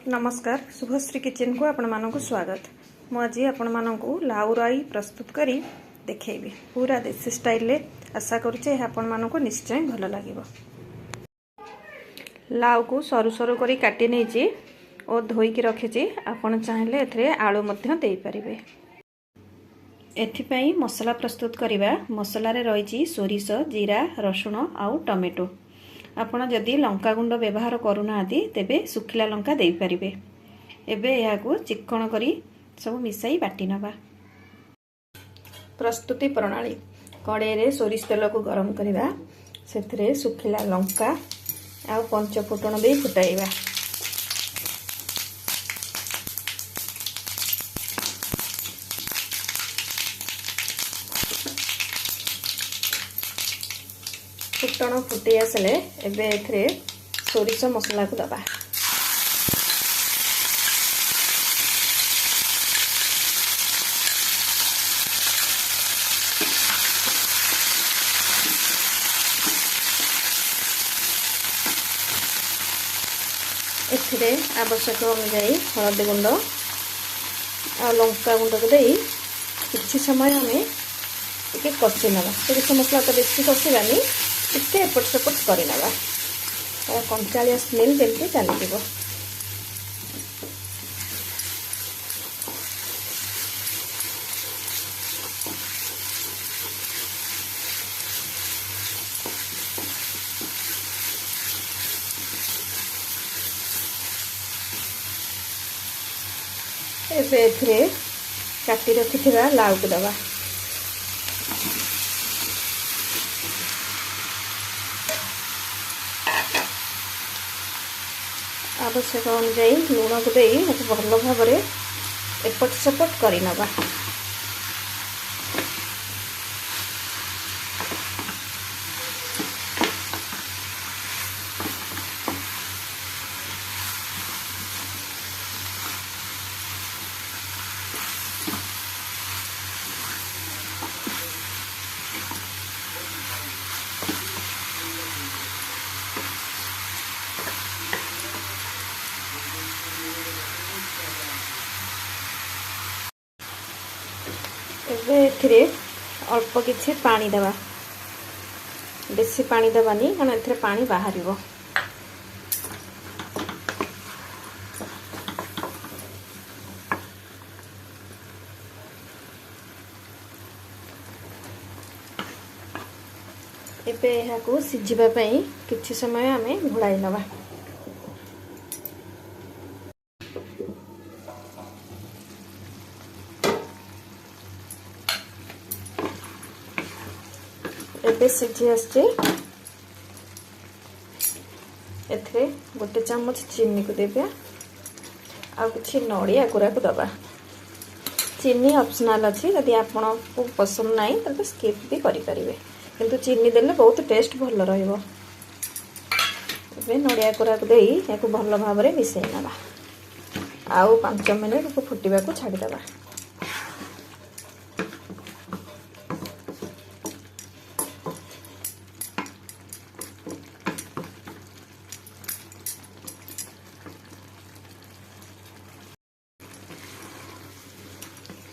नमस्कार शुभश्री किचन को आपण मानक स्वागत। मु आज आपण मानक लाउ राई प्रस्तुत करी देखैबी पूरा देसी स्टाइल रे। आशा करुचे आपण मानक निश्चय भल लागिबो। लाउ को सरू सरू करी काटी नेची और धोईकी रखिची। आपण चाहिले एथरे आलू मध्य देई परिबे। एथिपई मसला प्रस्तुत करिबा। मसला रे रहिची सोरिष, जीरा, रसुण आउ टमेटो। आपण जदि लंका गुंड व्यवहार करूना तेबे सुखिला लंका देई परिबे। एबे याकू चिक्कण करी सब मिसाई बाटी नबा। प्रस्तुति प्रणाली। कड़े रे सोरिष तेल को गरम करिबा। सेथरे सुखिला लंका आ पंच फुटण दे फुटाइबा। फुटण फुटी आसले एबे एथरे सोरिष मसला को दबा। एथिरे आवश्यक अनुसार हळदी गुंड आ लंका गुंड को देई किछि समय हमें टिके कषि नबा। सोरिष मसला तो बेसी कषिबानी, टिके एपट सेपट कर कंचालिया स्मेल जमी चली। एबे एथिरे काटी रखिथिबा लाउ को दबा। आवश्यक अनुसार लुण को दे भल भाव एपट सेपट कर नबा। एथिरे अल्प किछि पानी देवा। बेसी पानी देवानी कारण एथिरे पानी बाहरिबो। एबे एहाकू सिझिबा पई किछि समय हमें घोड़ाई नबा। एबे सिझी आछे। एथरे गोटे चम्मच चीनी को देबे आ किछि नड़िया कोरा को दबा। चीनी ऑप्शनल अछि, यदि आपन को पसंद नाही त स्किप भी करि परिबे, किंतु चीनी देले बहुत टेस्ट भल रहइबो। एबे नड़िया कोरा को देई याकू भल भाव रे मिसै नबा। आउ 5 मिनिट को फुटिबा को छाडी दबा।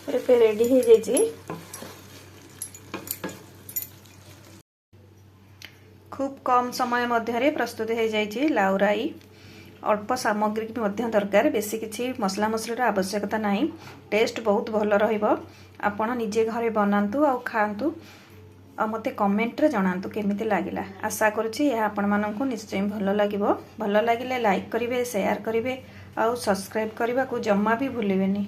एबे रेडी हो जाइए। खूब कम समय मध्य प्रस्तुत हो जाइए लाउ राई। अल्प सामग्री मध्य दरकार, बेसी किछि मसला मसला आवश्यकता नहीं। टेस्ट बहुत भल रहिबो। आपण निजे घरे बनातु आ खातु आ मते कमेंट रे जणातु केमिति लागिला। आशा करूछि यह आपण माननकु निश्चय भल लागिबो। भल लागिले लाइक करिवे, शेयर करिवे आ सब्सक्राइब करबा को जम्मा भी भूलिबेनी।